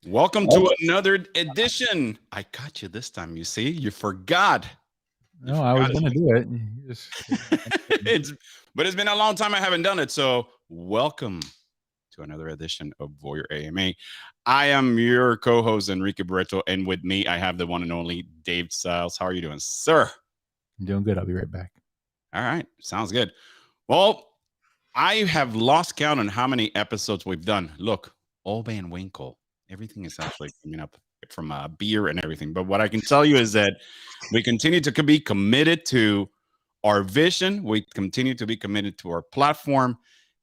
Welcome to another edition. I got you this time. You see, you forgot. No, I was going to do it. But it's been a long time I haven't done it. So welcome to another edition of Voyeur AMA. I am your co-host Enrique Barreto, and with me I have the one and only Dave Stiles. How are you doing, sir? I'm doing good. I'll be right back. All right, sounds good. Well, I have lost count on how many episodes we've done. Look, Olbe and Winkle. Everything is actually coming up from beer and everything. But what I can tell you is that we continue to be committed to our vision. We continue to be committed to our platform.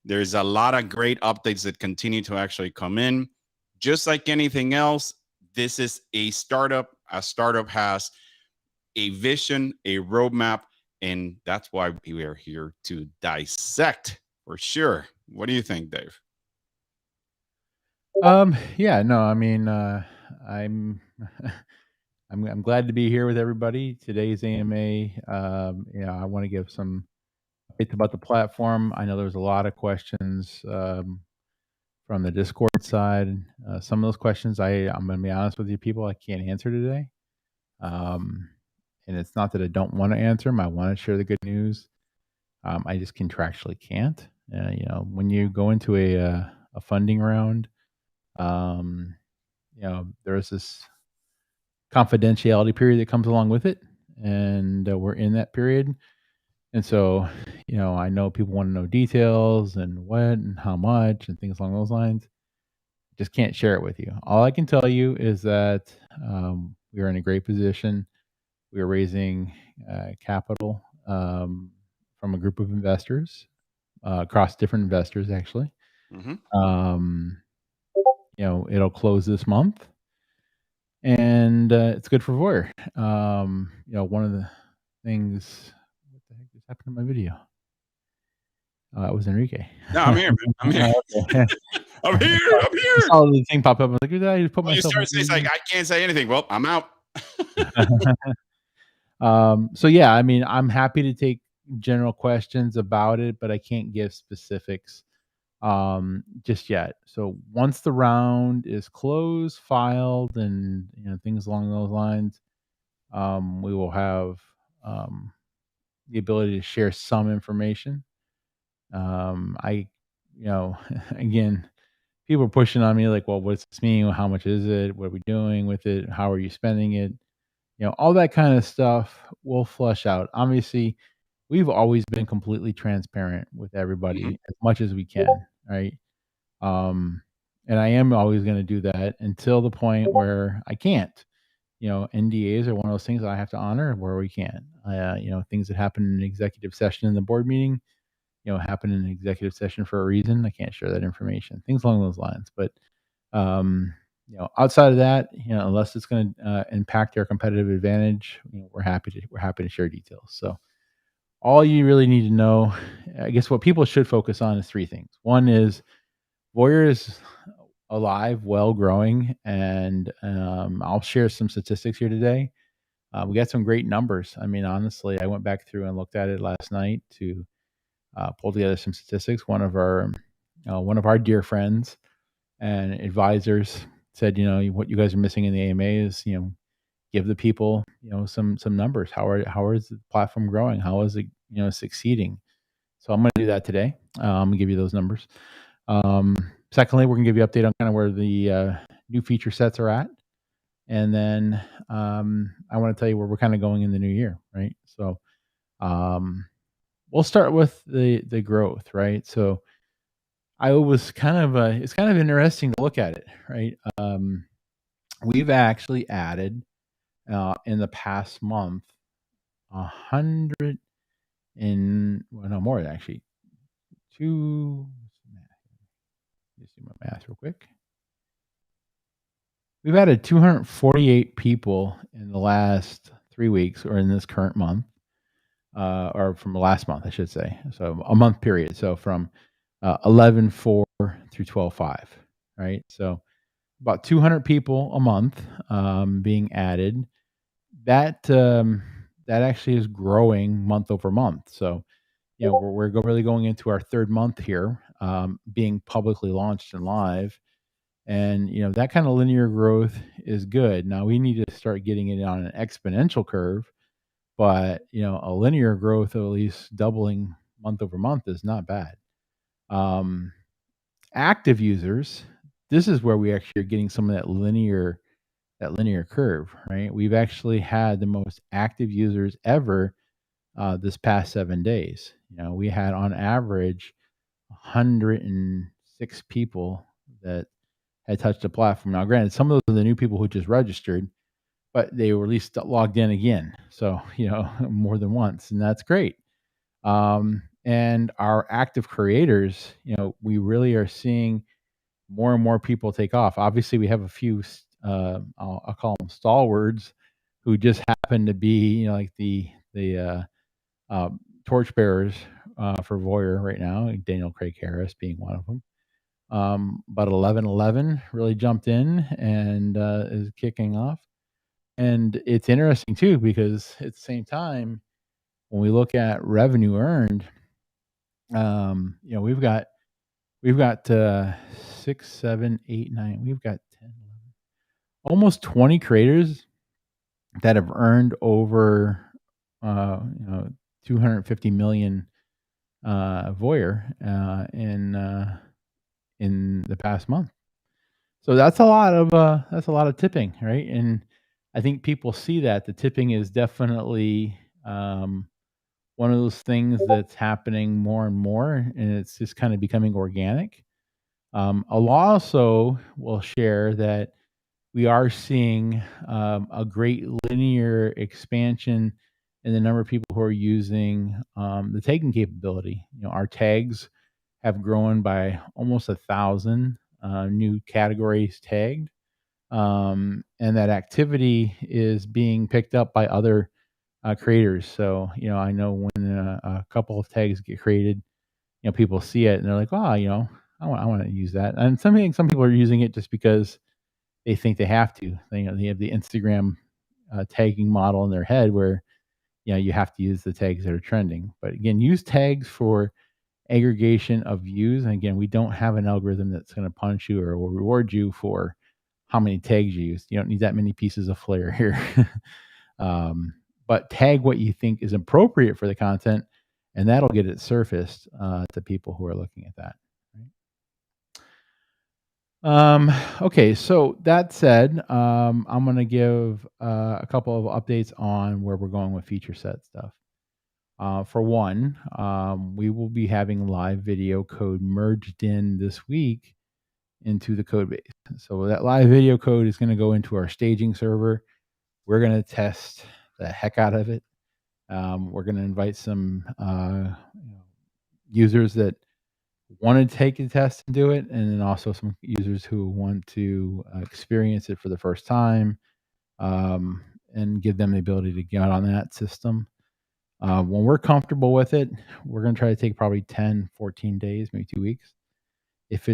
There's a lot of great updates that continue to actually come in. Just like anything else, this is a startup. A startup has a vision, a roadmap, and that's why we are here to dissect for sure. What do you think, Dave? Yeah, no, I mean, I'm I'm glad to be here with everybody. Today's AMA. I want to give some updates about the platform. I know there's a lot of questions from the Discord side. Some of those questions, I'm going to be honest with you, people, I can't answer today. And it's not that I don't want to answer them. I want to share the good news. I just contractually can't. When you go into a funding round, there's this confidentiality period that comes along with it, and we're in that period. And so, I know people want to know details and what and how much and things along those lines. Just can't share it with you. All I can tell you is that we are in a great position. We are raising capital from a group of investors across different investors, actually. Mm-hmm. It'll close this month, and it's good for Voyeur. One of the things. What the heck just happened to my video? It was Enrique. No, I'm here. Man. I'm here. Okay. I'm here. I'm I here. saw the thing pop up. I was like, did I just put Well, you myself? start saying like I can't say anything. Well, I'm out. So yeah, I mean, I'm happy to take general questions about it, but I can't give specifics just yet. So once the round is closed, filed, and things along those lines, we will have the ability to share some information. I, again, people are pushing on me like, well, what's this mean? How much is it? What are we doing with it? How are you spending it? All that kind of stuff will flush out. Obviously, we've always been completely transparent with everybody as much as we can, right? And I am always going to do that until the point where I can't. NDAs are one of those things that I have to honor where we can. Things that happen in an executive session in the board meeting, happen in an executive session for a reason. I can't share that information. Things along those lines. But outside of that, unless it's going to impact our competitive advantage, we're happy to share details. So all you really need to know, I guess, what people should focus on is three things. One is Voyeur is alive, well, growing, and I'll share some statistics here today. We got some great numbers. I mean, honestly, I went back through and looked at it last night to pull together some statistics. One of our dear friends and advisors said, what you guys are missing in the AMA is, give the people, some numbers. How is the platform growing? How is it, succeeding? So I'm going to do that today. I'm going to give you those numbers. Secondly, we're going to give you an update on kind of where the new feature sets are at. And then I want to tell you where we're kind of going in the new year, right? So we'll start with the growth, right? So I was it's kind of interesting to look at it, right? We've actually added in the past month 100 more actually. Just do my math real quick. We've added 248 people in the last 3 weeks or in this current month, or from last month, I should say. So a month period. So from 11/4 through 12/5, right? So about 200 people a month being added. That actually is growing month over month. So we're really going into our third month here, being publicly launched and live, and that kind of linear growth is good. Now we need to start getting it on an exponential curve, but a linear growth of at least doubling month over month is not bad. Um, Active users, this is where we actually are getting some of that linear curve, right? We've actually had the most active users ever this past 7 days. We had on average 106 people that had touched the platform. Now, granted, some of those are the new people who just registered, but they were at least logged in again. So, more than once, and that's great. And our active creators, we really are seeing more and more people take off. Obviously, we have a few, I'll call them stalwarts, who just happen to be, like the torchbearers for Voyeur right now. Daniel Craig Harris being one of them. But 1111 really jumped in and is kicking off. And it's interesting too because at the same time, when we look at revenue earned, we've got 6, 7, 8, 9. We've got 10, 11, almost 20 creators that have earned over, 250 million Voyeur in the past month. So that's a lot of tipping, right? And I think people see that the tipping is definitely one of those things that's happening more and more, and it's just kind of becoming organic. I'll also will share that we are seeing a great linear expansion in the number of people who are using the tagging capability. Our tags have grown by almost 1,000 new categories tagged, and that activity is being picked up by other creators. So I know when a couple of tags get created, people see it and they're like, "Oh, I want to use that." And some people are using it just because they think they have to. They have the Instagram tagging model in their head where you have to use the tags that are trending. But again, use tags for aggregation of views. And again, we don't have an algorithm that's going to punish you or will reward you for how many tags you use. You don't need that many pieces of flair here. But tag what you think is appropriate for the content, and that'll get it surfaced to people who are looking at that. Okay, so that said, I'm gonna give a couple of updates on where we're going with feature set stuff. For one, we will be having live video code merged in this week into the code base. So that live video code is going to go into our staging server. We're going to test the heck out of it. We're going to invite some users that want to take a test and do it, and then also some users who want to experience it for the first time, and give them the ability to get on that system. When we're comfortable with it, we're going to try to take probably 10, 14 days, maybe 2 weeks. If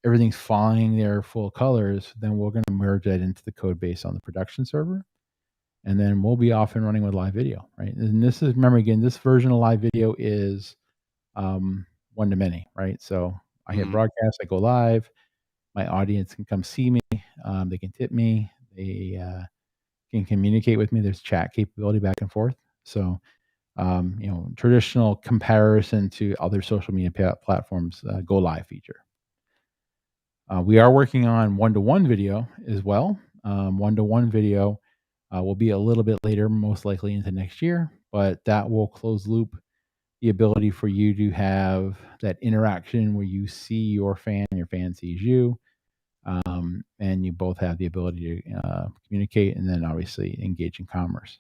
everything's fine, they're full colors, then we're going to merge that into the code base on the production server. And then we'll be off and running with live video, right? And remember again, this version of live video is one to many, right? So I hit broadcast, I go live, my audience can come see me, they can tip me, they can communicate with me. There's chat capability back and forth. So traditional comparison to other social media platforms, go live feature. We are working on one-to-one video as well. One-to-one video will be a little bit later, most likely into next year, but that will close loop the ability for you to have that interaction where you see your fan sees you, and you both have the ability to communicate and then obviously engage in commerce.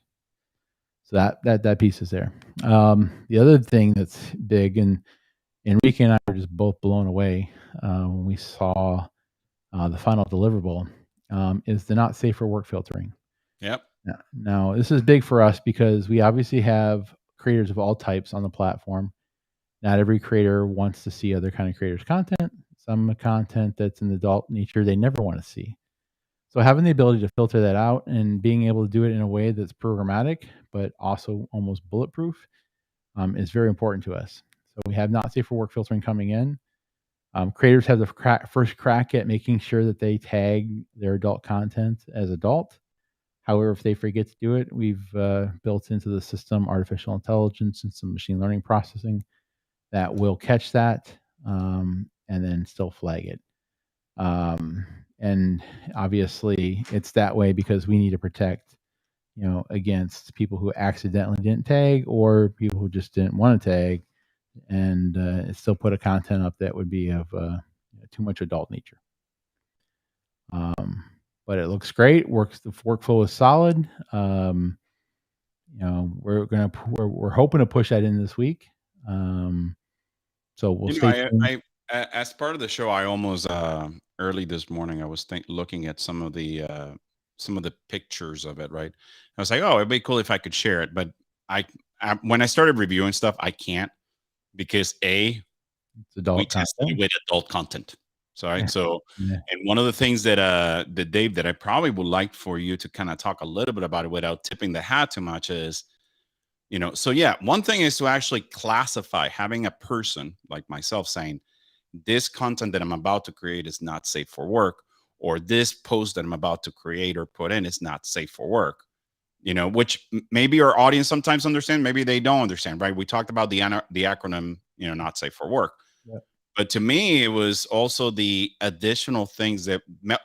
So that piece is there. The other thing that's big, and Enrique and I were just both blown away when we saw the final deliverable. is the not safe for work filtering. Yep. Now, this is big for us because we obviously have creators of all types on the platform. Not every creator wants to see other kind of creators' content. Some content that's in adult nature they never want to see. So having the ability to filter that out and being able to do it in a way that's programmatic, but also almost bulletproof, is very important to us. So we have not safe for work filtering coming in. Creators have the first crack at making sure that they tag their adult content as adult. However, if they forget to do it, we've built into the system artificial intelligence and some machine learning processing that will catch that, and then still flag it. Um, and obviously, it's that way because we need to protect, against people who accidentally didn't tag or people who just didn't want to tag and still put a content up that would be of too much adult nature. But it looks great. The workflow is solid. We're hoping to push that in this week. So we'll You know, stay tuned. as part of the show, I almost early this morning, I was looking at some of the pictures of it. Right, I was like, oh, it'd be cool if I could share it, but I, when I started reviewing stuff, I can't because It's we adult tested it content. with adult content. So, right, so Yeah. and one of the things that Dave, that I probably would like for you to kind of talk a little bit about it without tipping the hat too much is, so yeah, one thing is to actually classify, having a person like myself saying this content that I'm about to create is not safe for work, or this post that I'm about to create or put in is not safe for work. Which maybe our audience sometimes understand, maybe they don't understand. Right? We talked about the acronym, not safe for work. Yeah. But to me, it was also the additional things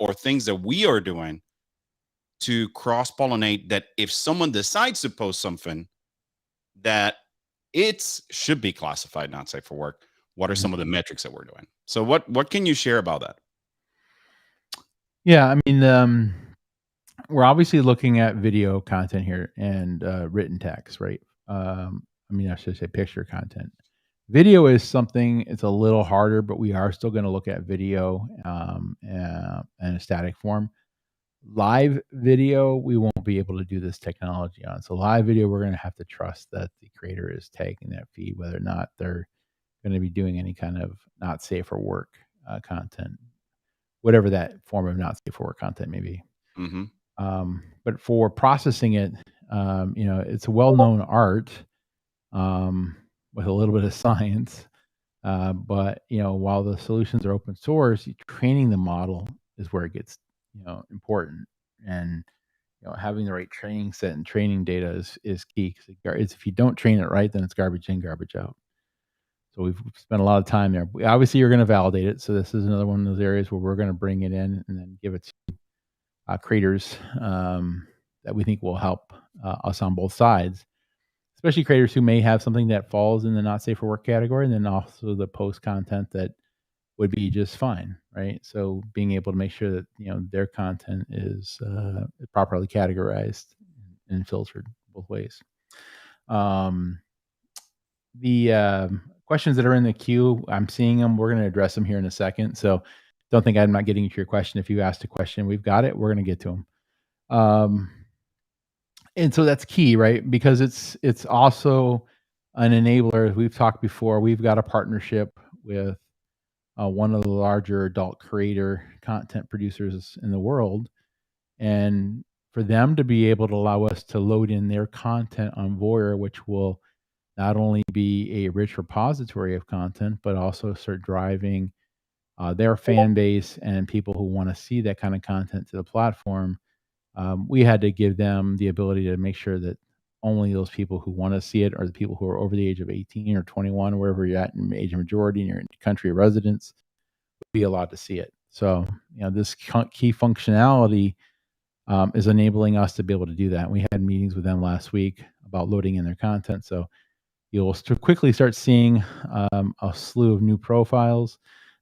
or things that we are doing to cross pollinate. That if someone decides to post something that it should be classified not safe for work, what are Yeah. some of the metrics that we're doing? So what can you share about that? Yeah, I mean, we're obviously looking at video content here and written text, right? I should say picture content. Video is something, it's a little harder, but we are still going to look at video in a static form. Live video, we won't be able to do this technology on. So, live video, we're going to have to trust that the creator is tagging that feed, whether or not they're going to be doing any kind of not safe for work content, whatever that form of not safe for work content may be. Hmm. But for processing it, it's a well-known art with a little bit of science. But while the solutions are open source, training the model is where it gets important. And having the right training set and training data is key. Because if you don't train it right, then it's garbage in, garbage out. So we've spent a lot of time there. Obviously, you're going to validate it. So this is another one of those areas where we're going to bring it in and then give it to creators that we think will help us on both sides, especially creators who may have something that falls in the not safe for work category, and then also the post content that would be just fine, right? So being able to make sure that their content is properly categorized and filtered both ways. Um, the questions that are in the queue, I'm seeing them. We're going to address them here in a second. So don't think I'm not getting to your question. If you asked a question, we've got it. We're going to get to them. Um, and so that's key, right? Because it's also an enabler. As we've talked before, we've got a partnership with one of the larger adult creator content producers in the world, and for them to be able to allow us to load in their content on Voyeur, which will not only be a rich repository of content, but also start driving their fan base and people who want to see that kind of content to the platform. We had to give them the ability to make sure that only those people who want to see it are the people who are over the age of 18 or 21, wherever you're at in age of majority in your country of residence, be allowed to see it. So, this key functionality is enabling us to be able to do that. We had meetings with them last week about loading in their content. So, you'll quickly start seeing a slew of new profiles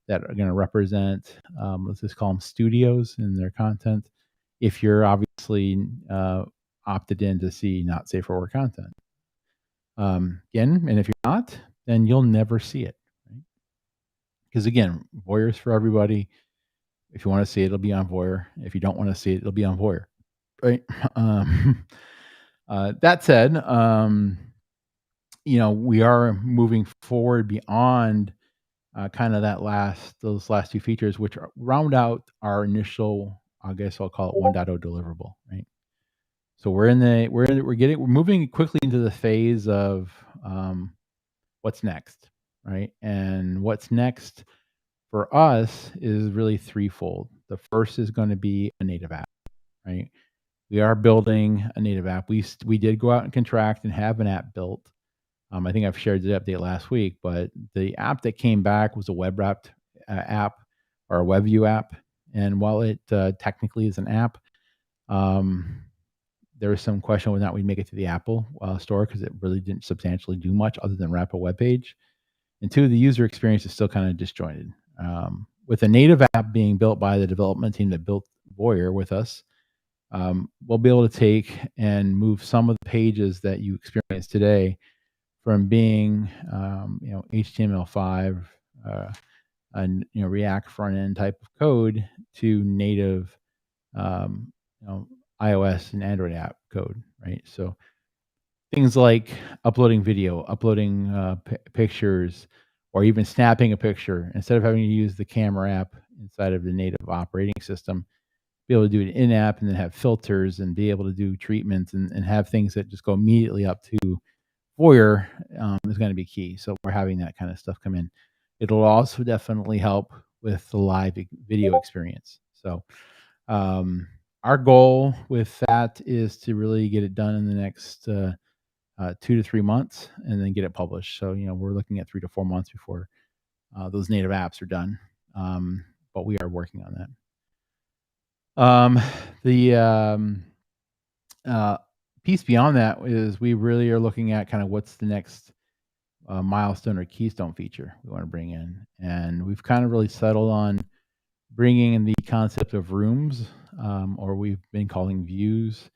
that are going to represent, let's just call them studios in their content. If you're obviously opted in to see not safe for work content, again, and if you're not, then you'll never see it. Because again, Voyeur's for everybody. If you wanna see it, it'll be on Voyeur. If you don't wanna see it, it'll be on Voyeur, right? Um, that said, we are moving forward beyond, kinda those last 2 features, which round out our initial, I guess I'll call it 1.0 deliverable, right? So we're moving quickly into the phase of, what's next, right? And what's next for us is really threefold. The first is gonna be a native app, right? We are building a native app. We did go out and contract and have an app built. I think I've shared the update last week, but the app that came back was a web wrapped app or a web view app. And while it technically is an app, um, there was some question whether or not we'd make it to the Apple store because it really didn't substantially do much other than wrap a web page. And two, the user experience is still kind of disjointed. With a native app being built by the development team that built Voyeur with us, we'll be able to take and move some of the pages that you experience today from being, HTML5 and React front end type of code to native, um, you know, iOS and Android app code, right? So things like uploading video, uploading pictures, or even snapping a picture instead of having to use the camera app inside of the native operating system, be able to do it in app and then have filters and be able to do treatments and have things that just go immediately up to Voyeur is going to be key. So we're having that kind of stuff come in. It'll also definitely help with the live video experience. So um, our goal with that is to really get it done in the next 2 to 3 months and then get it published. So we're looking at 3 to 4 months before those native apps are done. But we are working on that. The piece beyond that is we really are looking at kind of what's the next milestone or keystone feature we want to bring in. And we've kind of really settled on bringing in the concept of rooms, or we've been calling views,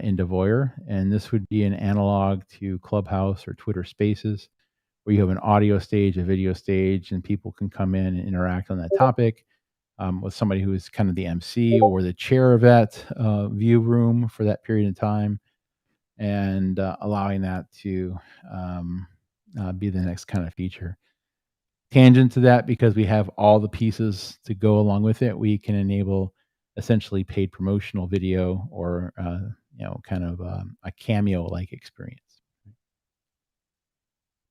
into Voyeur. And this would be an analog to Clubhouse or Twitter Spaces, where you have an audio stage, a video stage, and people can come in and interact on that topic with somebody who is kind of the MC or the chair of that view room for that period of time, and allowing that to be the next kind of feature. Tangent to that, because we have all the pieces to go along with it, we can enable essentially paid promotional video or kind of a cameo like experience.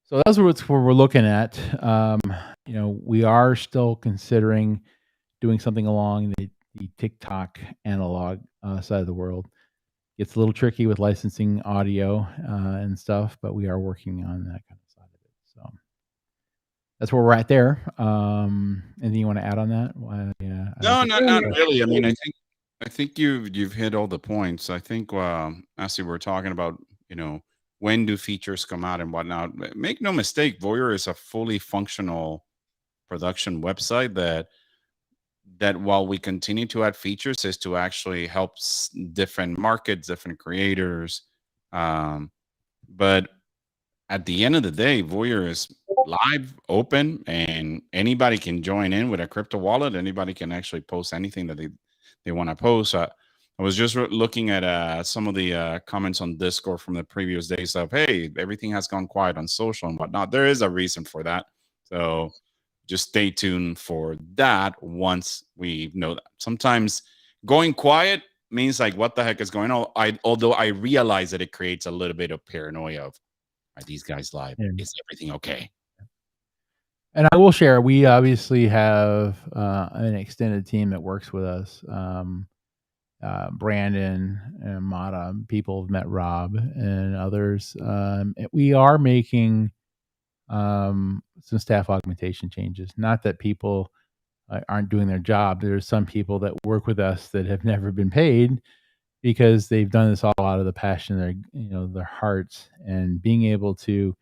So that's what we're looking at. We are still considering doing something along the TikTok analog side of the world. It's a little tricky with licensing audio and stuff, but we are working on that kind of side of it. So that's where we're at there. Anything you want to add on that? Yeah, I don't No, think. not really. I mean, I think you've hit all the points. I think as you were talking about, you know, when do features come out and whatnot. Make no mistake, Voyeur is a fully functional production website that while we continue to add features is to actually help different markets, different creators. Um, but at the end of the day, Voyeur is live, open, and anybody can join in with a crypto wallet. Anybody can actually post anything that they want to post. I was just looking at some of the comments on Discord from the previous days of, hey, everything has gone quiet on social and whatnot. There is a reason for that. So just stay tuned for that once we know that. Sometimes going quiet means like, what the heck is going on? Although I realize that it creates a little bit of paranoia of, are these guys live? Yeah. Is everything okay? And I will share, we obviously have an extended team that works with us. Brandon and Mata, people have met Rob and others. We are making some staff augmentation changes. Not that people aren't doing their job. There's some people that work with us that have never been paid because they've done this all out of the passion of their hearts, and being able to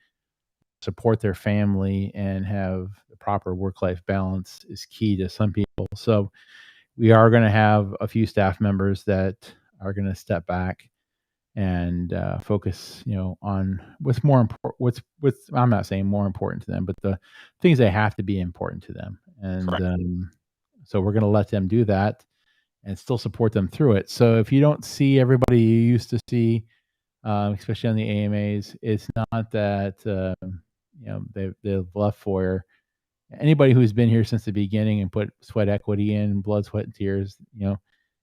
support their family and have the proper work-life balance is key to some people. So we are going to have a few staff members that are going to step back and focus, on what's more important. What's I'm not saying more important to them, but the things that have to be important to them. And Correct. So we're going to let them do that and still support them through it. So if you don't see everybody you used to see, especially on the AMAs, it's not that they've left Foyer. Anybody who's been here since the beginning and put sweat equity in, blood, sweat, and tears,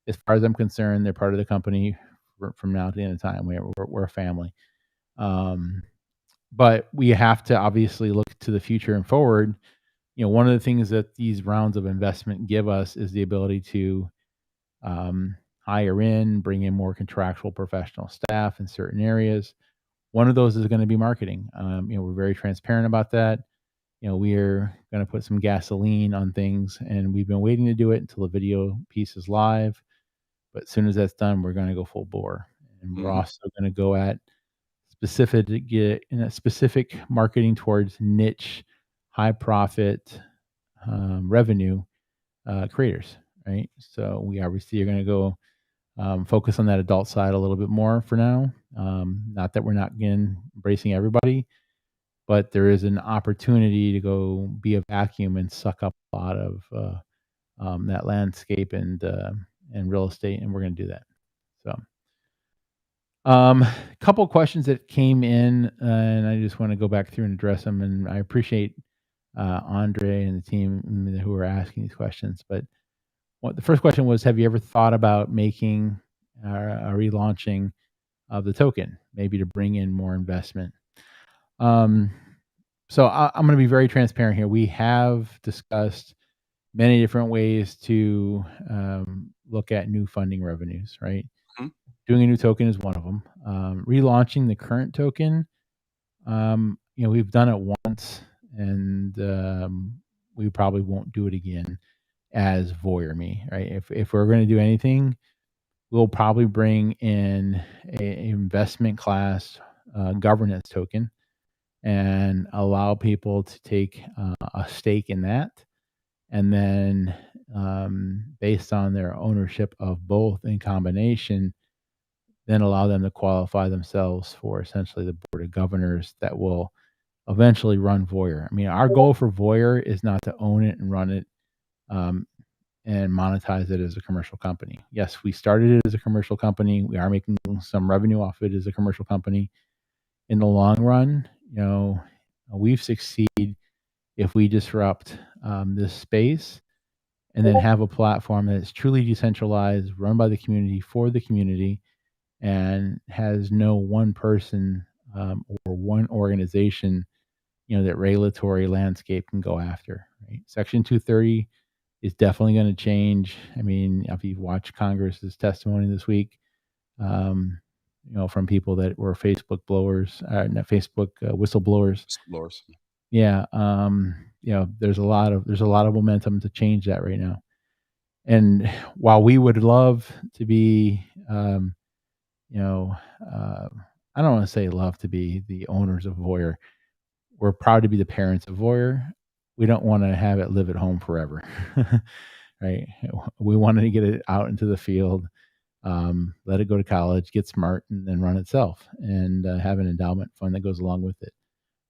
as far as I'm concerned, they're part of the company from now to the end of time. We're a family. But we have to obviously look to the future and forward. One of the things that these rounds of investment give us is the ability to hire in, bring in more contractual professional staff in certain areas. One of those is going to be marketing. We're very transparent about that. We're going to put some gasoline on things, and we've been waiting to do it until the video piece is live. But as soon as that's done, we're going to go full bore, and we're also going to go at specific marketing towards niche, high profit revenue creators, right? So we obviously are going to go focus on that adult side a little bit more for now. Not that we're not embracing everybody, but there is an opportunity to go be a vacuum and suck up a lot of that landscape and real estate, and we're going to do that. So, couple questions that came in, and I just want to go back through and address them. And I appreciate Andre and the team who are asking these questions. But the first question was, have you ever thought about making a relaunching of the token, maybe to bring in more investment? So I'm going to be very transparent here. We have discussed many different ways to look at new funding revenues, right? Doing a new token is one of them. Relaunching the current token, we've done it once, and we probably won't do it again as Voyeur Me, right? If we're going to do anything, we'll probably bring in an investment class governance token and allow people to take a stake in that. And then based on their ownership of both in combination, then allow them to qualify themselves for essentially the board of governors that will eventually run Voyeur. I mean, our goal for Voyeur is not to own it and run it and monetize it as a commercial company. Yes, we started it as a commercial company. We are making some revenue off it as a commercial company. In the long run, we've succeeded if we disrupt this space and then have a platform that is truly decentralized, run by the community for the community, and has no one person or one organization, that regulatory landscape can go after. Right? Section 230 is definitely going to change. I mean, if you've watched Congress's testimony this week, from people that were Facebook blowers, not Facebook whistleblowers. Yeah, there's a lot of momentum to change that right now. And while we would love to be, I don't want to say love to be the owners of Voyeur. We're proud to be the parents of Voyeur. We don't want to have it live at home forever, right? We wanted to get it out into the field, let it go to college, get smart, and then run itself, and have an endowment fund that goes along with it.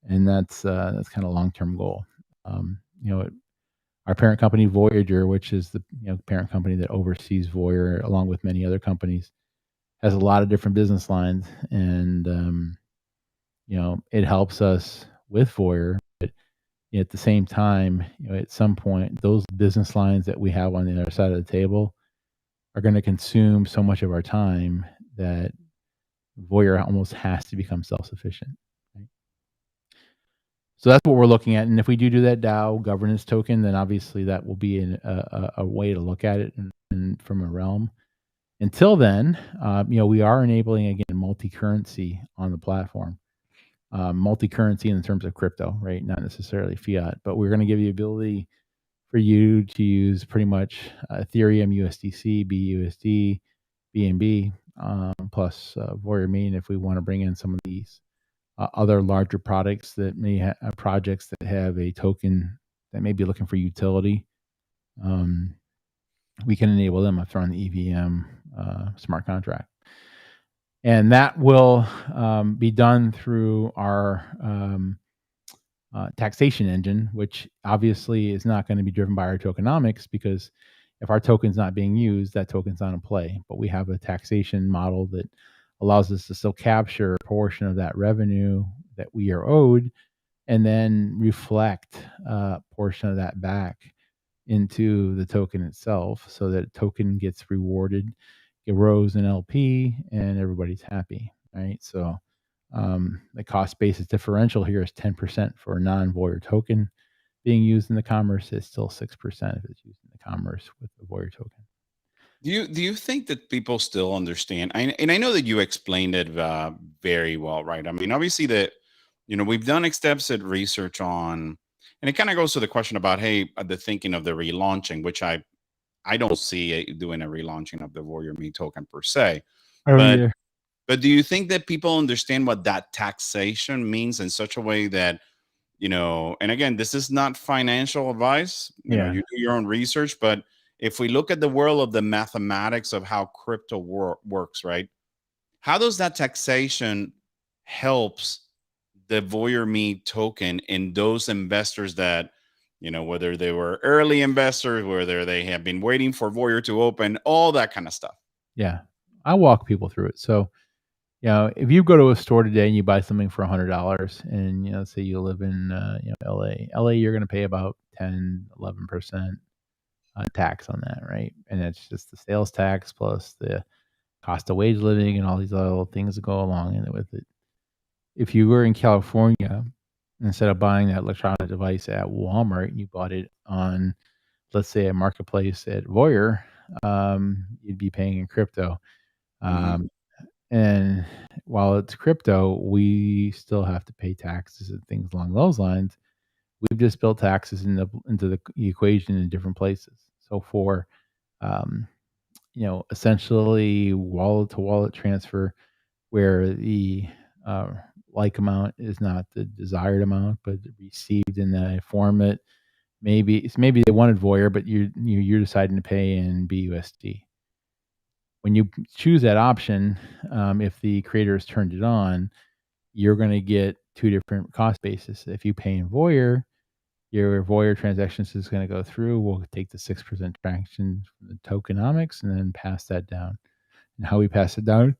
And that's kind of a long-term goal. Our parent company, Voyager, which is the parent company that oversees Voyeur, along with many other companies, has a lot of different business lines, and it helps us with Voyeur. But at the same time, at some point, those business lines that we have on the other side of the table are going to consume so much of our time that Voyeur almost has to become self-sufficient. Right? So that's what we're looking at. And if we do that DAO governance token, then obviously that will be a way to look at it and from a realm. Until then, we are enabling, again, multi-currency on the platform. Multi-currency in terms of crypto, right? Not necessarily fiat, but we're going to give you the ability for you to use pretty much Ethereum, USDC, BUSD, BNB, plus Voyeur Me. And if we want to bring in some of these other larger products that may have projects that have a token that may be looking for utility, we can enable them up on the EVM smart contract. And that will be done through our taxation engine, which obviously is not going to be driven by our tokenomics because if our token's not being used, that token's not in play. But we have a taxation model that allows us to still capture a portion of that revenue that we are owed and then reflect a portion of that back into the token itself so that token gets rewarded, it grows in LP, and everybody's happy, right? So the cost basis differential here is 10% for a non-voyeur token being used in the commerce. It's still 6% if it's used in the commerce with the voyeur token. Do you think that people still understand? And I know that you explained it very well, right? I mean, obviously that we've done extensive research on, and it kind of goes to the question about, hey, the thinking of the relaunching, which I don't see it doing a relaunching of the Warrior Me token per se, I don't but either. but do you think that people understand what that taxation means in such a way that and again, this is not financial advice. Yeah, You do your own research, but if we look at the world of the mathematics of how crypto works, right? How does that taxation helps the Voyeur Me token in those investors that, whether they were early investors, whether they have been waiting for Voyeur to open, all that kind of stuff. yeah. I walk people through it. So, if you go to a store today and you buy something for $100 and, say you live in, LA, you're going to pay about 10, 11% tax on that, right? And it's just the sales tax plus the cost of wage living and all these other things that go along with it. If you were in California, instead of buying that electronic device at Walmart, you bought it on, let's say, a marketplace at Voyeur, you'd be paying in crypto. Hmm. Um, and while it's crypto, we still have to pay taxes and things along those lines. We've just built taxes into the equation in different places. So for um, essentially wallet to wallet transfer, where the uh, like amount is not the desired amount, but received in the form that maybe they wanted Voyeur, but you're deciding to pay in BUSD. When you choose that option, if the creator has turned it on, you're going to get two different cost bases. If you pay in Voyeur, your Voyeur transactions is going to go through. We'll take the 6% traction from the tokenomics and then pass that down. And how we pass it down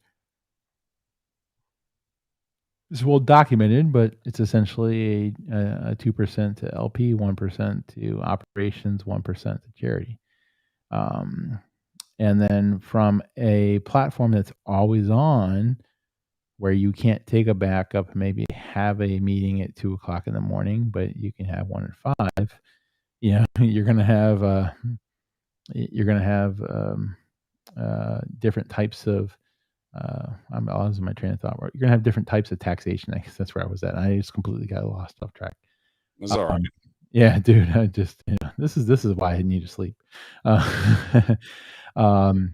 is well documented, but it's essentially a 2% to LP, 1% to operations, 1% to charity. Um, and then from a platform that's always on, where you can't take a backup, maybe have a meeting at 2 o'clock in the morning, but you can have one at 5. You're gonna have different types of I'm losing my train of thought. You're gonna have different types of taxation. I guess that's where I was at. I just completely got lost off track. That's all right. Um, yeah, dude. I just this is why I need to sleep. Uh, um,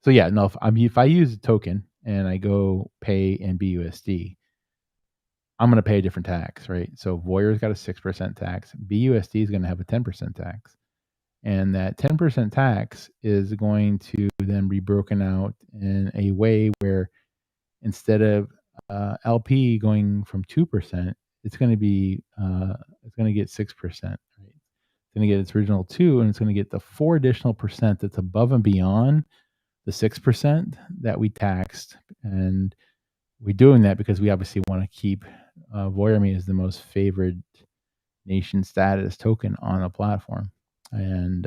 so yeah, no. If I use a token and I go pay in BUSD, I'm gonna pay a different tax, right? So Voyeur's got a 6% tax. BUSD is gonna have a 10% tax. And that 10% tax is going to then be broken out in a way where instead of LP going from 2%, it's going to get 6%. Right? It's going to get its original 2, and it's going to get the 4 additional percent that's above and beyond the 6% that we taxed. And we're doing that because we obviously want to keep Voyeur as the most favored nation status token on a platform. And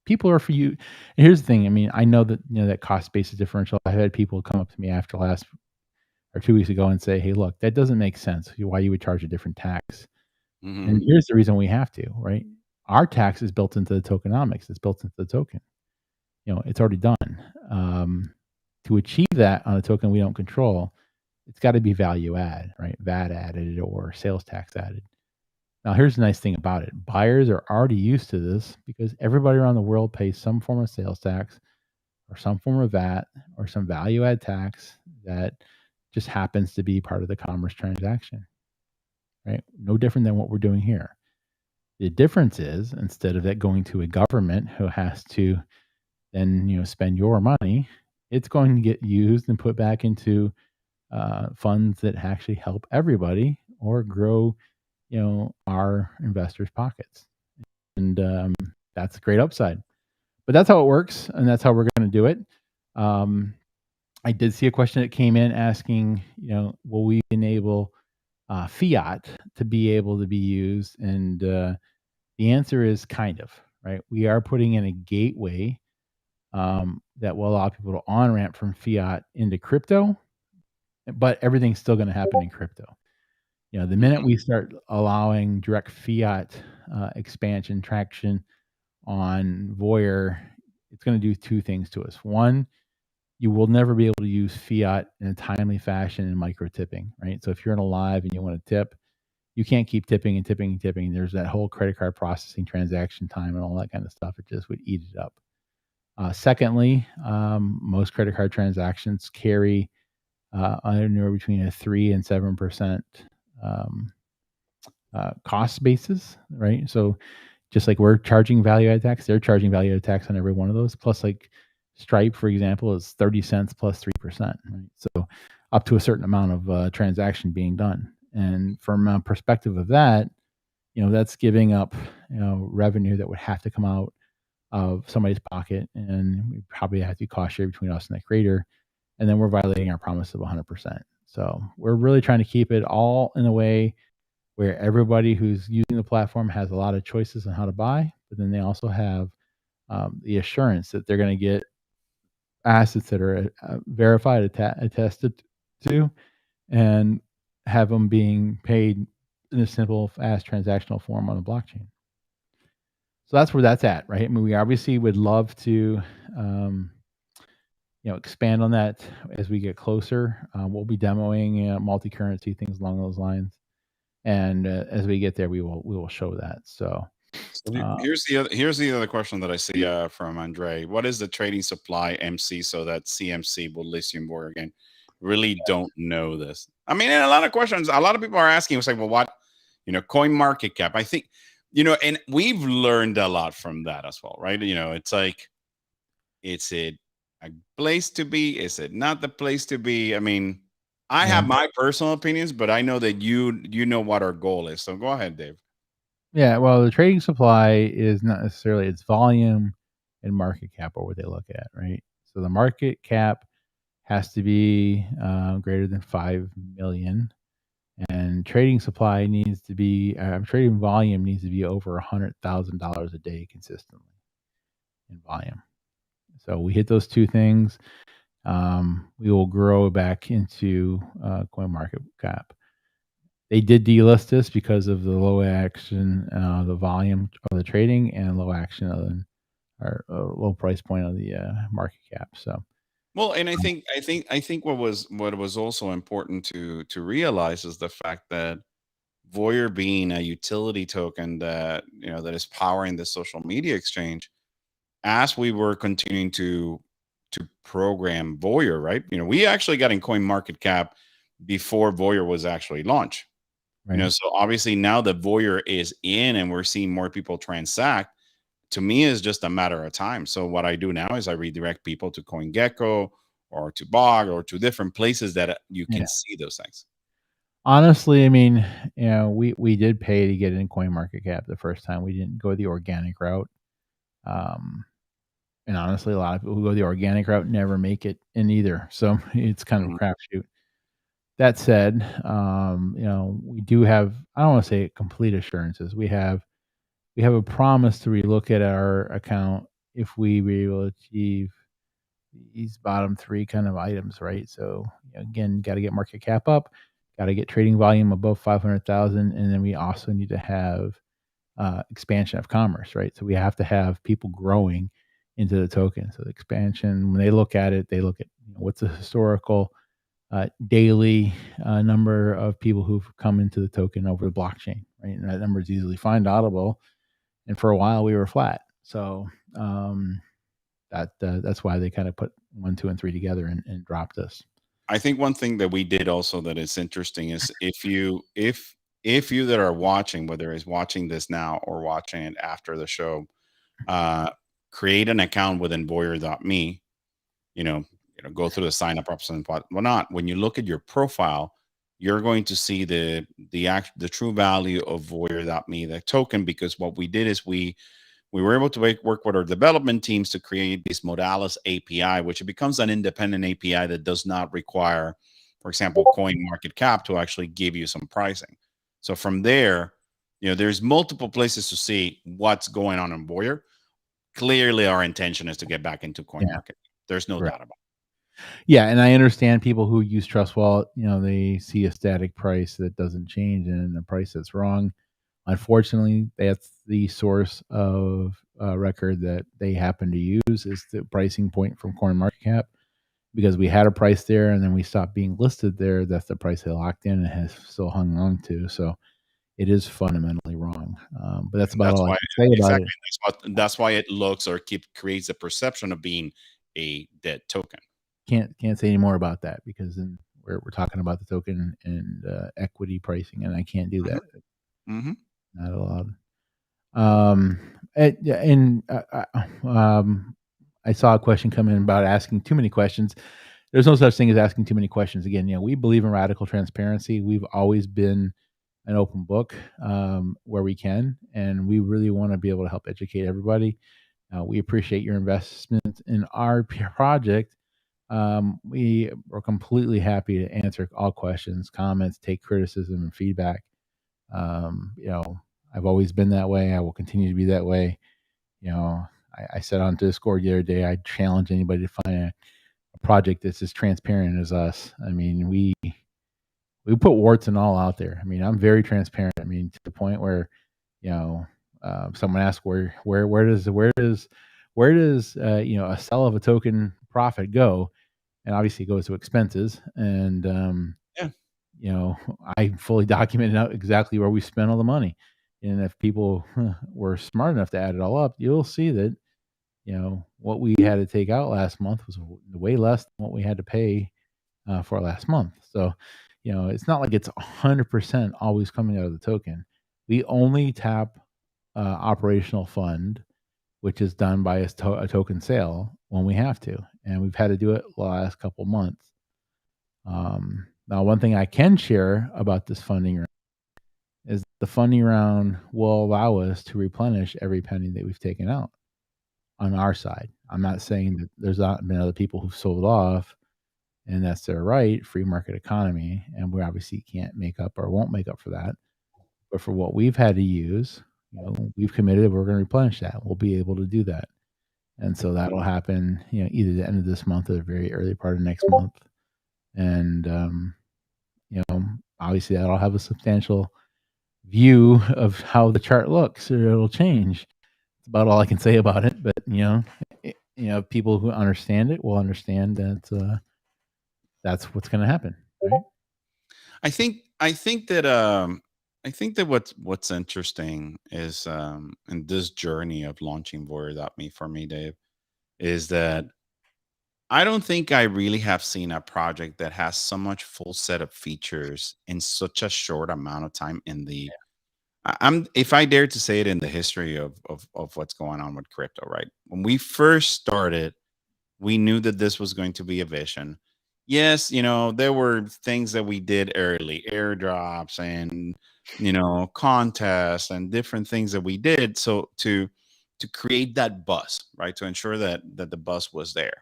people are for you. And here's the thing. I mean, I know that that cost basis differential. I had people come up to me after last or 2 weeks ago and say, "Hey, look, that doesn't make sense. Why you would charge a different tax?" Hmm. And here's the reason we have to. Right, our tax is built into the tokenomics. It's built into the token. It's already done. To achieve that on a token we don't control, it's got to be value add, right? VAT added or sales tax added. Now, here's the nice thing about it. Buyers are already used to this because everybody around the world pays some form of sales tax or some form of VAT or some value add tax that just happens to be part of the commerce transaction, right? No different than what we're doing here. The difference is instead of that going to a government who has to then spend your money, it's going to get used and put back into funds that actually help everybody or grow our investors' pockets, and that's a great upside. But that's how it works, and that's how we're going to do it. Um, I did see a question that came in asking, will we enable fiat to be able to be used? And the answer is kind of, right. We are putting in a gateway that will allow people to on ramp from fiat into crypto, but everything's still going to happen in crypto. The minute Mhm. we start allowing direct fiat expansion traction on Voyeur, it's going to do two things to us. One, you will never be able to use fiat in a timely fashion in micro tipping, right? So if you're in a live and you want to tip, you can't keep tipping and tipping and tipping. There's that whole credit card processing transaction time and all that kind of stuff. It just would eat it up. Secondly, most credit card transactions carry anywhere between a 3 and 7% um, cost basis, right? So just like we're charging value added tax, they're charging value added tax on every one of those. Plus, like Stripe, for example, is 30 cents plus 3%, right? So up to a certain amount of transaction being done. And from a perspective of that, that's giving up, revenue that would have to come out of somebody's pocket, and we probably have to be cost share between us and the creator, and then we're violating our promise of 100%. So we're really trying to keep it all in a way where everybody who's using the platform has a lot of choices on how to buy, but then they also have the assurance that they're going to get assets that are verified, attested to, and have them being paid in a simple, fast transactional form on the blockchain. So that's where that's at, right? I mean, we obviously would love to, um, expand on that as we get closer. We'll be demoing multi-currency things along those lines, and as we get there, we will show that. So, So uh, here's the other question that I see from Andre. What is the trading supply MC so that CMC will lithium board again? Really don't know this. I mean, and a lot of questions. A lot of people are asking. It's like, well, what? Coin market cap. I think, and we've learned a lot from that as well, right? It's like, is it a place to be? Is it not the place to be? I mean, I yeah, have my personal opinions, but I know that you know what our goal is. So go ahead, Dave. yeah. Well, the trading supply is not necessarily its volume and market cap are what they look at, right? So the market cap has to be greater than 5 million, and trading supply needs to be trading volume needs to be over $100,000 a day consistently in volume. So we hit those two things, we will grow back into coin market cap. They did delist this because of the low action, the volume of the trading, and low action of the, or low price point of the market cap. So Well, and I think what was also important to realize is the fact that Voyeur being a utility token that is powering the social media exchange, as we were continuing to program Voyeur, right? We actually got in Coin Market Cap before Voyeur was actually launched. right, So obviously now that Voyeur is in and we're seeing more people transact, to me is just a matter of time. So what I do now is I redirect people to CoinGecko or to Bog or to different places that you yeah. can see those things. Honestly, I mean, we did pay to get in coin market cap the first time. We didn't go the organic route. Um, and honestly, a lot of people who go the organic route never make it in either. So it's kind of a Mhm. crapshoot. That said, we do have, I don't want to say complete assurances. We have a promise to relook at our account if we were able to achieve these bottom three kind of items, right? So again, got to get market cap up, got to get trading volume above 500,000, and then we also need to have expansion of commerce, right? So we have to have people growing into the token. So the expansion, when they look at it, they look at what's the historical daily number of people who've come into the token over the blockchain, right? And that number is easily find auditable. And for a while, we were flat. So that's why they kind of put one, two, and three together and dropped us. I think one thing that we did also that is interesting is if you that are watching, whether it's watching this now or watching it after the show, uh, create an account within Voyeur.me, you know, go through the sign up process and whatnot. When you look at your profile, you're going to see the true value of Voyager.me, the token, because what we did is we were able to work with our development teams to create this Modalis API, which becomes an independent API that does not require, for example, Coin Market Cap to actually give you some pricing. So from there, there's multiple places to see what's going on in Voyager. Clearly, our intention is to get back into Coin Yeah, Market. There's no right. doubt about Yeah, and I understand people who use Trust Wallet, they see a static price that doesn't change and a price that's wrong. Unfortunately, that's the source of record that they happen to use is the pricing point from CoinMarketCap because we had a price there and then we stopped being listed there. That's the price they locked in and has still hung on to. So it is fundamentally wrong. But that's it. And about that's all I why, can say about exactly, it. that's why it looks or creates a perception of being a dead token. Can't say any more about that because then we're talking about the token and equity pricing, and I can't do that. Hmm. Not allowed. Um, and I saw a question come in about asking too many questions. There's no such thing as asking too many questions. Again, we believe in radical transparency. We've always been an open book where we can, and we really want to be able to help educate everybody. We appreciate your investment in our project. We are completely happy to answer all questions, comments, take criticism and feedback. You know, I've always been that way. I will continue to be that way. You know, I said on Discord the other day, I challenge anybody to find a project that's as transparent as us. I mean, we put warts and all out there. I mean, I'm very transparent. I mean, to the point where, you know, someone asked where does a sell of a token profit go, and obviously it goes to expenses. And Yeah. I fully documented out exactly where we spent all the money. And if people were smart enough to add it all up, you'll see that what we had to take out last month was way less than what we had to pay for last month. So, it's not like it's 100% always coming out of the token. We only tap operational fund, which is done by a token sale when we have to, and we've had to do it the last couple months. Now, one thing I can share about this funding round is the funding round will allow us to replenish every penny that we've taken out on our side. I'm not saying that there's not been other people who've sold off, and that's their right, free market economy, and we obviously can't make up or won't make up for that. But for what we've had to use, we've committed we're going to replenish that. We'll be able to do that. And so that'll happen, either the end of this month or the very early part of next month. And obviously that'll have a substantial view of how the chart looks, or it'll change. It's about all I can say about it. But people who understand it will understand that that's what's going to happen, right? I think that what's interesting is in this journey of launching Voyager.me for me, Dave, is that I don't think I really have seen a project that has so much full set of features in such a short amount of time in the I'm if I dare to say it, in the history of what's going on with crypto, right? When we first started, we knew that this was going to be a vision. Yes, there were things that we did early, airdrops and contests and different things that we did so to create that buzz, right? To ensure that the buzz was there.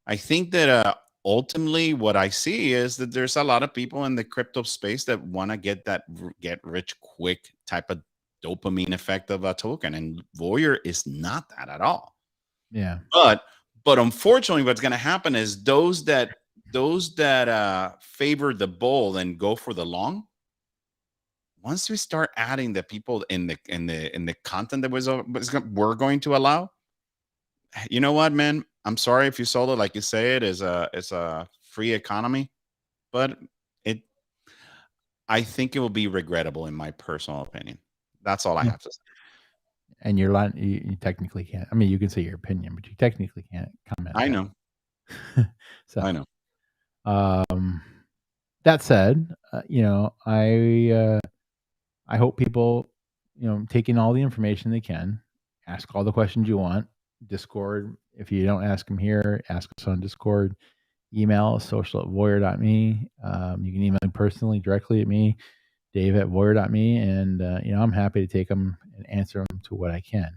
I think that ultimately what I see is that there's a lot of people in the crypto space that want to get that get rich quick type of dopamine effect of a token, and Voyager is not that at all. Yeah. But unfortunately, what's going to happen is those that favor the bull and go for the long. Once we start adding the people in the content that we're going to allow, you know what, man? I'm sorry if you sold it like you say it is a free economy, but it I think it will be regrettable in my personal opinion. That's all I Yeah. have to say. And you technically can't. I mean, you can say your opinion, but you technically can't comment I that. know. So, I know. um, that said, I hope people, taking all the information they can, ask all the questions you want. Discord, if you don't ask them here, ask us on Discord. email, social@voyeur.me. You can email me personally directly at me, dave@voyeur.me, and, I'm happy to take them and answer them to what I can.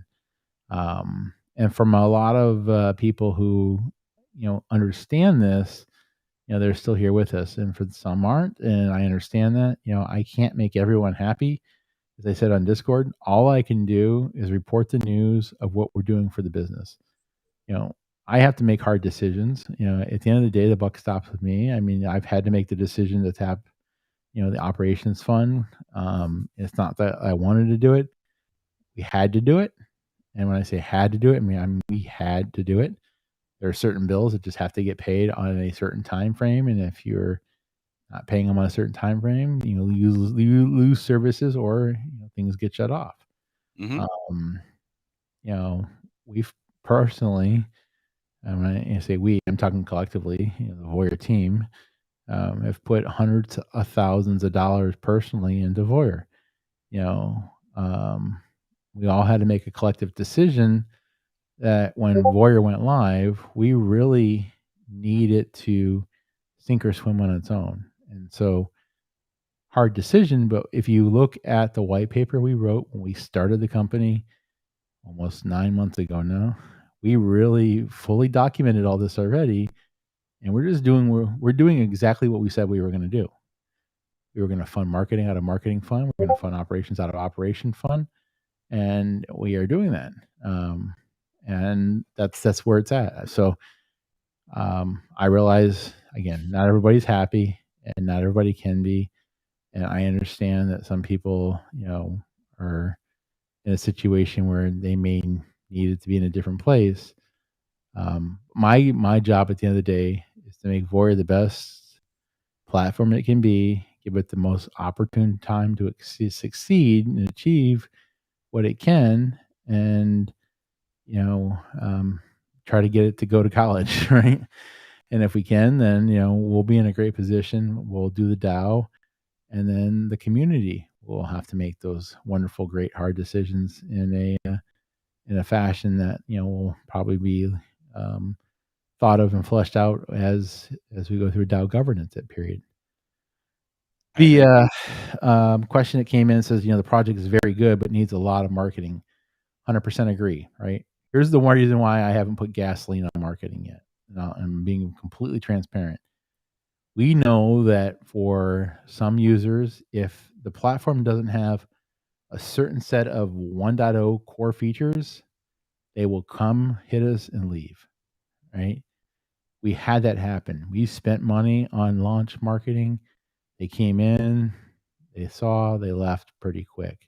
And from a lot of, people who, understand this, they're still here with us, and for some aren't, and I understand that. I can't make everyone happy. As I said on Discord, all I can do is report the news of what we're doing for the business. You know, I have to make hard decisions. At the end of the day, the buck stops with me. I mean, I've had to make the decision to tap, the operations fund. It's not that I wanted to do it. We had to do it. And when I say had to do it, we had to do it. There are certain bills that just have to get paid on a certain time frame, and if you're not paying them on a certain time frame, you lose services, or things get shut off. Hmm. Um, you know, we've personally, and when I say we, I'm talking collectively, the Voyeur team, have put hundreds of thousands of dollars personally into Voyeur. You know, um, we all had to make a collective decision that when Voyeur went live, we really needed to sink or swim on its own. And so, hard decision, but if you look at the white paper we wrote when we started the company almost 9 months ago now, we really fully documented all this already. And we're doing exactly what we said we were going to do. We were going to fund marketing out of marketing fund. We're going to fund operations out of operation fund, and we are doing that. And that's where it's at. So I realize, again, not everybody's happy, and not everybody can be. And I understand that some people, are in a situation where they may need it to be in a different place. My job at the end of the day is to make Voya the best platform it can be, give it the most opportune time to succeed and achieve what it can, and you know, um, try to get it to go to college, right? And if we can, then we'll be in a great position. We'll do the DAO, and then the community will have to make those wonderful, great, hard decisions in a fashion that will probably be um, thought of and fleshed out as we go through DAO governance that period. I The agree. question that came in says, the project is very good, but needs a lot of marketing. 100% agree, right? Here's the one reason why I haven't put gasoline on marketing yet. I'm being completely transparent. We know that for some users, if the platform doesn't have a certain set of 1.0 core features, they will come hit us and leave, right? We had that happen. We spent money on launch marketing. They came in, they left pretty quick.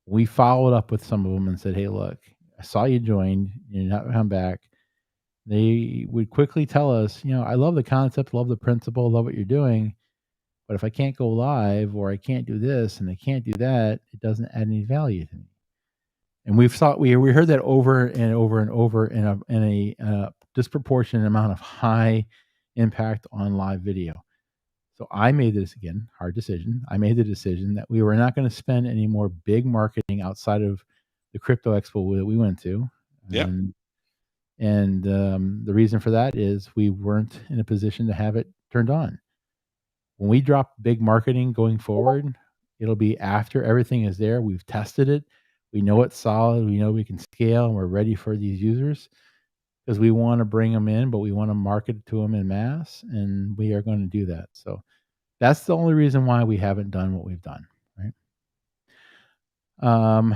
We followed up with some of them and said, "Hey, look, I saw you joined. You're not come back." They would quickly tell us, "I love the concept, love the principle, love what you're doing, but if I can't go live, or I can't do this and I can't do that, it doesn't add any value to me." And we heard that over and over and over in a disproportionate amount of high impact on live video. So I made this, again, hard decision. I made the decision that we were not going to spend any more big marketing outside of the crypto expo that we went to. Yeah. And the reason for that is we weren't in a position to have it turned on. When we drop big marketing going forward, it'll be after everything is there. We've tested it. We know it's solid. We know we can scale, and we're ready for these users, because we want to bring them in, but we want to market to them in mass, and we are going to do that. So that's the only reason why we haven't done what we've done, right? Um,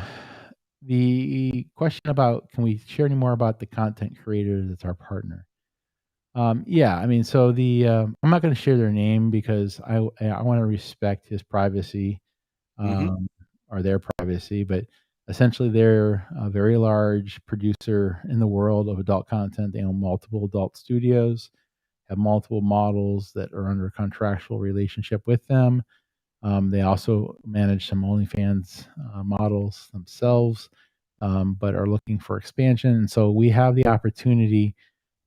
the question about, can we share any more about the content creator that's our partner? Yeah, I mean, so I'm not going to share their name because I want to respect his privacy, Hmm. um, or their privacy, but essentially they're a very large producer in the world of adult content. They own multiple adult studios, have multiple models that are under a contractual relationship with them. They also manage some OnlyFans models themselves, but are looking for expansion. And so we have the opportunity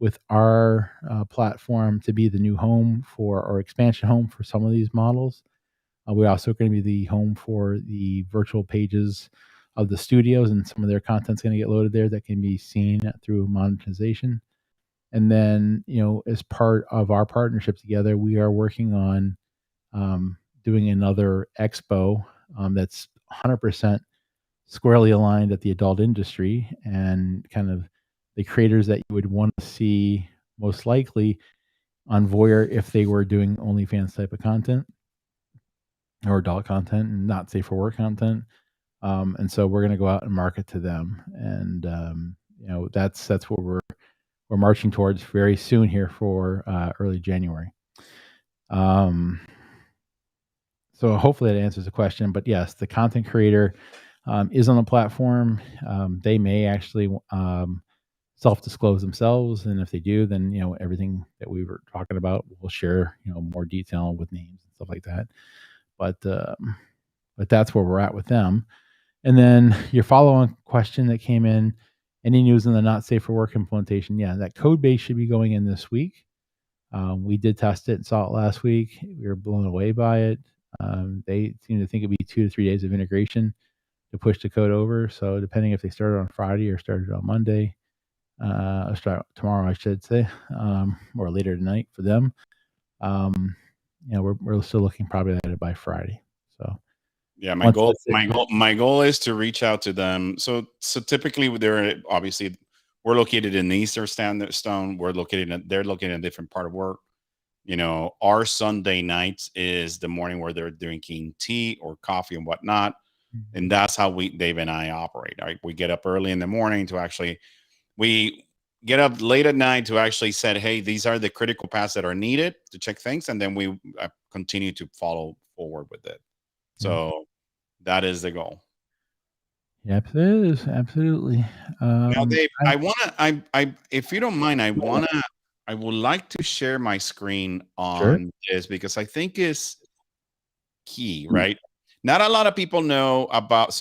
with our platform to be the new home for, or expansion home for, some of these models. We're also going to be the home for the virtual pages of the studios, and some of their content's going to get loaded there that can be seen through monetization. And then, as part of our partnership together, we are working on doing another expo that's 100% squarely aligned at the adult industry, and kind of the creators that you would want to see most likely on Voyeur if they were doing OnlyFans type of content or adult content and not safe for work content. And so we're going to go out and market to them, and that's what we're marching towards very soon here for early January. So hopefully that answers the question. But yes, the content creator is on the platform. They may actually self-disclose themselves, and if they do, then everything that we were talking about, we'll share more detail with names and stuff like that. But that's where we're at with them. And then your follow-on question that came in: any news on the not safe for work implementation? Yeah, that code base should be going in this week. We did test it and saw it last week. We were blown away by it. They seem to think it'd be 2 to 3 days of integration to push the code over. So depending if they started on Friday or started on Monday, start tomorrow, I should say, or later tonight for them. We're still looking probably at it by Friday. So yeah, once that's it, my goal is to reach out to them. So typically they're obviously, we're located in the Eastern Standard Stone. They're located in a different part of work. Our Sunday nights is the morning where they're drinking tea or coffee and whatnot. And that's how Dave and I operate. Right? We get up early in the morning we get up late at night to actually say, hey, these are the critical paths that are needed to check things. And then we continue to follow forward with it. So that is the goal. Yep, it is absolutely. Now, Dave, if you don't mind, I would like to share my screen Sure. on this because I think is key, right? Not a lot of people know about,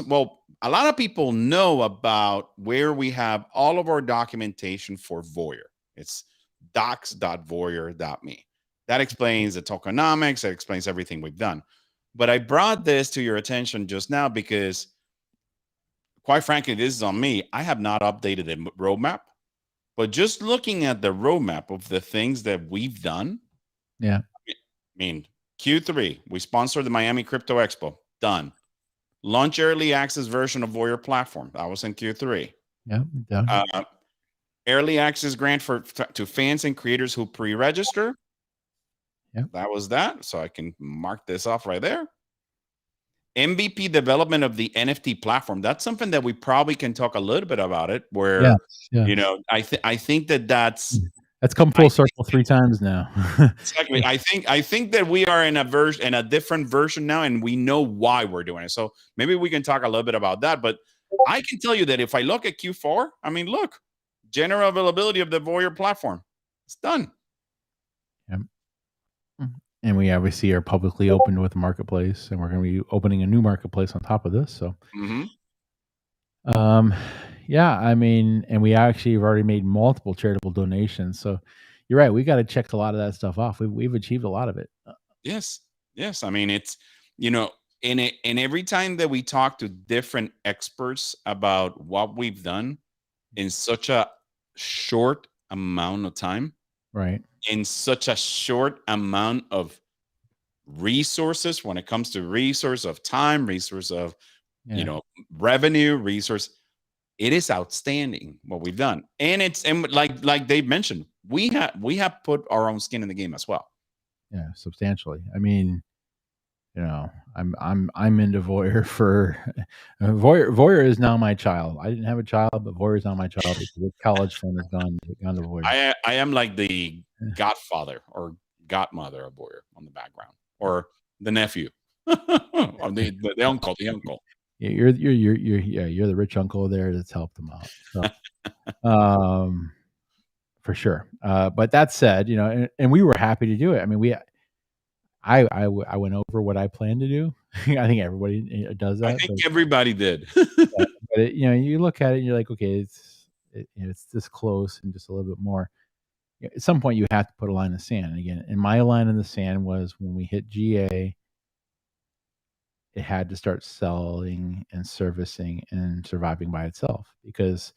a lot of people know about where we have all of our documentation for Voyeur. It's docs.voyeur.me. That explains the tokenomics, that explains everything we've done. But I brought this to your attention just now because, quite frankly, this is on me. I have not updated the roadmap, but just looking at the roadmap of the things that we've done. Yeah. I mean, Q3, we sponsored the Miami Crypto Expo. Done. Launch early access version of Voyeur platform. That was in Q3. Yeah. Done. Early access grant to fans and creators who pre-register. Yeah. That was that. So I can mark this off right there. MVP development of the NFT platform. That's something that we probably can talk a little bit about it. Where, I think that's come full circle 3 times now. Exactly. I think that we are in a different version now, and we know why we're doing it. So maybe we can talk a little bit about that. But I can tell you that if I look at Q4, I mean, look, general availability of the Voyeur platform. It's done. Yep. And we obviously are publicly open with the marketplace, and we're going to be opening a new marketplace on top of this. So, yeah, I mean, and we actually have already made multiple charitable donations. So you're right. We got to check a lot of that stuff off. We've achieved a lot of it. Yes. Yes. I mean, it's, and every time that we talk to different experts about what we've done in such a short amount of time, right, in such a short amount of resources, when it comes to resource of time, resource of revenue, resource, it is outstanding what we've done. And like Dave mentioned, we have put our own skin in the game as well. Yeah, substantially. I mean, I'm into Voyeur for Voyeur is now my child. I didn't have a child, but Voyeur is now my child because the college fund has gone to Voyeur. I am like the godfather or godmother of Voyeur on the background, or the nephew, or the uncle, the uncle. Yeah, you're the rich uncle there that's helped them out. So, for sure. But that said, and we were happy to do it. I mean, I went over what I planned to do. I think everybody does that. I think everybody did. But you look at it and you're like, okay, it's this close and just a little bit more. At some point, you have to put a line in the sand. And again, and my line in the sand was when we hit GA, it had to start selling and servicing and surviving by itself, because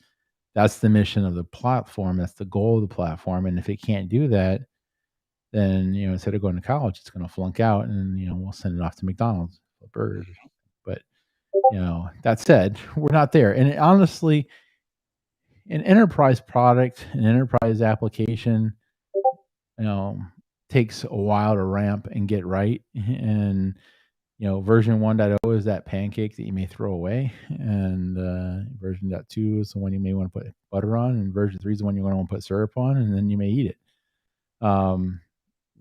That's the mission of the platform. That's the goal of the platform. And if it can't do that, then instead of going to college, it's going to flunk out, and we'll send it off to McDonald's for burgers or something. But that said, we're not there. And honestly, an enterprise product, an enterprise application, you know, takes a while to ramp and get right. And version 1.0 is that pancake that you may throw away, and version 2 is the one you may want to put butter on, and version 3 is the one you're going to want to put syrup on, and then you may eat it.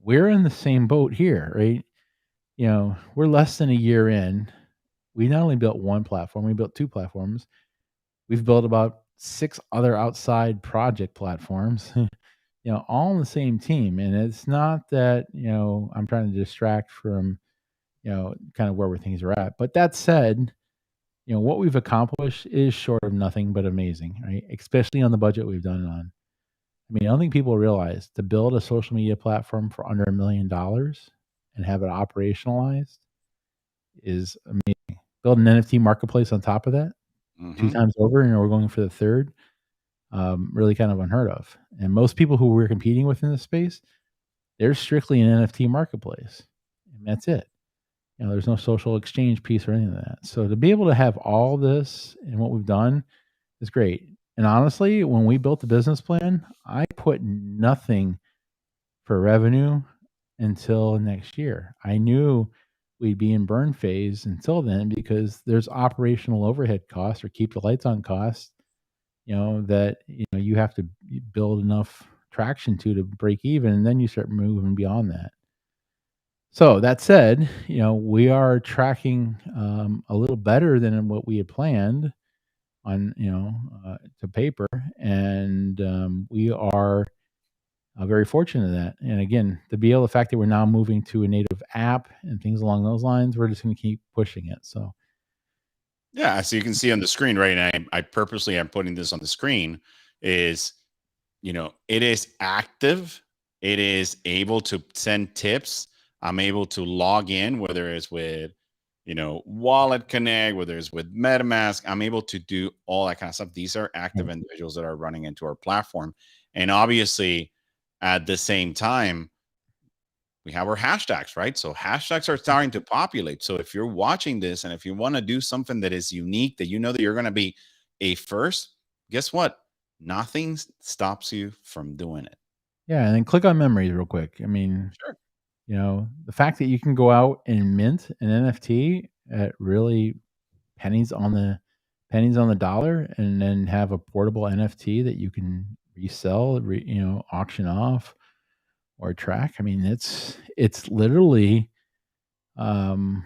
We're in the same boat here, right? We're less than a year in. We not only built one platform, we built two platforms. We've built about 6 other outside project platforms, all on the same team. And it's not that, I'm trying to distract from, kind of where things are at. But that said, what we've accomplished is short of nothing but amazing, right? Especially on the budget we've done it on. I mean, I don't think people realize to build a social media platform for under $1 million and have it operationalized is amazing. Build an NFT marketplace on top of that 2 Hmm. times over, and we're going for the third. Really kind of unheard of. And most people who we're competing with in this space, they're strictly an NFT marketplace, and that's it. There's no social exchange piece or anything like that. So to be able to have all this and what we've done is great. And honestly, when we built the business plan, I put nothing for revenue until next year. I knew we'd be in burn phase until then because there's operational overhead costs or keep the lights on costs, that you have to build enough traction to break even, and then you start moving beyond that. So that said, we are tracking a little better than what we had planned on, to paper, and we are very fortunate in that. And again, to be able, the fact that we're now moving to a native app and things along those lines, we're just going to keep pushing it. So Yeah, so you can see on the screen, right? And I purposely am putting this on the screen. Is it is active. It is able to send tips. I'm able to log in, whether it's with, Wallet Connect, whether it's with MetaMask. I'm able to do all that kind of stuff. These are active individuals that are running into our platform. And obviously, at the same time, we have our hashtags, right? So hashtags are starting to populate. So if you're watching this and if you want to do something that is unique, that that you're going to be a first, guess what? Nothing stops you from doing it. yeah, and then click on memories real quick. I mean, Sure. the fact that you can go out and mint an NFT at really pennies on the dollar, and then have a portable NFT that you can resell, auction off or track. I mean, it's literally, um,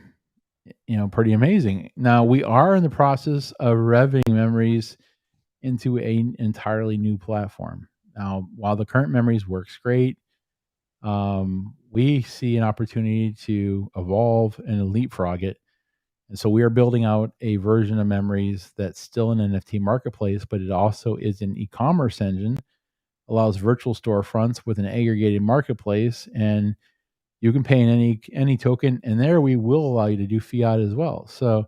pretty amazing. Now we are in the process of revving memories into an entirely new platform. Now, while the current memories works great, we see an opportunity to evolve and leapfrog it. And so we are building out a version of memories that's still an NFT marketplace, but it also is an e-commerce engine, allows virtual storefronts with an aggregated marketplace, and you can pay in any token, and there we will allow you to do fiat as well. So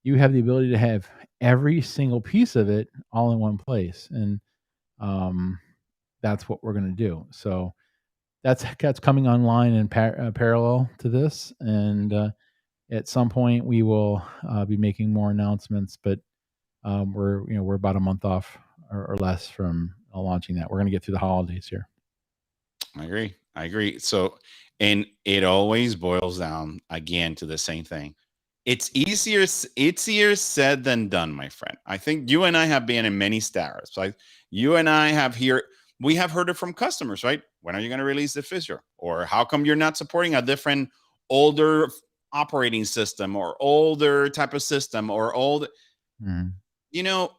you have the ability to have every single piece of it all in one place, and um, that's what we're going to do. So that's coming online in parallel to this, and at some point we will be making more announcements. But we're about a month off or less from launching that. We're going to get through the holidays here. I agree. I agree. So, and it always boils down again to the same thing. It's easier said than done, my friend. I think you and I have been in many startups. Like you and I have here, we have heard it from customers, right? When are you going to release the Fissure? Or how come you're not supporting a different, older operating system or older type of system or old, Mhm. you know,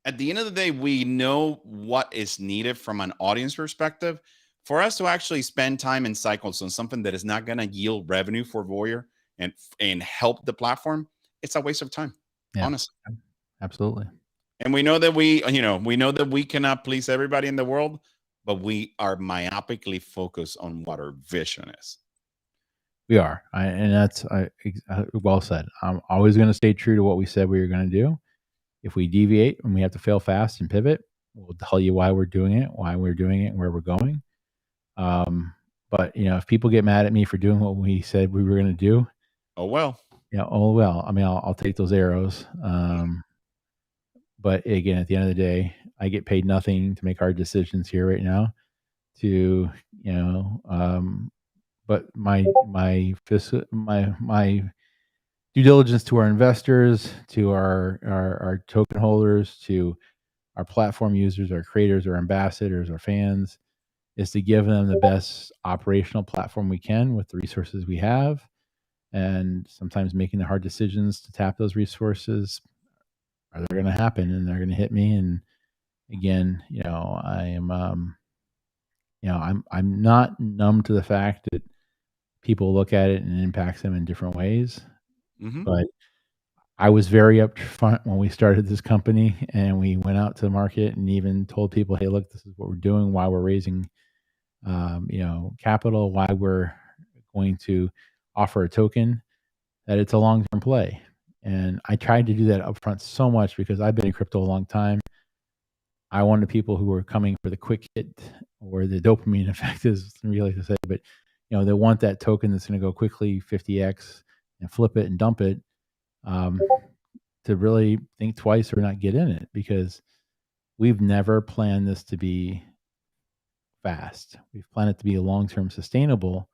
at the end of the day, we know what is needed from an audience perspective. For us to actually spend time in cycles on something that is not going to yield revenue for Voyeur and help the platform, it's a waste of time, Yeah, honestly. absolutely. And we know that we cannot please everybody in the world, but we are myopically focused on what our vision is. We are, and that's well said. I'm always going to stay true to what we said we were going to do, If we deviate and we have to fail fast and pivot, we'll tell you why we're doing it, and where we're going. But if people get mad at me for doing what we said we were going to do, Oh well. oh well. I mean, I'll take those arrows. But again, at the end of the day, I get paid nothing to make hard decisions here right now. To but my due diligence to our investors, to our token holders, to our platform users, our creators, our ambassadors, our fans, is to give them the best operational platform we can with the resources we have. And sometimes making the hard decisions to tap those resources are going to happen, and they're going to hit me. And again, I am, I'm not numb to the fact that people look at it and it impacts them in different ways. Mm-hmm. But I was very upfront when we started this company, and we went out to the market and even told people, "Hey, look, this is what we're doing. Why we're raising, capital. Why we're going to offer a token. That it's a long-term play." And I tried to do that upfront so much because I've been in crypto a long time. I wanted people who were coming for the quick hit or the dopamine effect, is really to say, but they want that token that's going to go quickly 50x and flip it and dump it. To really think twice or not get in it, because we've never planned this to be fast. We've planned it to be long-term sustainable,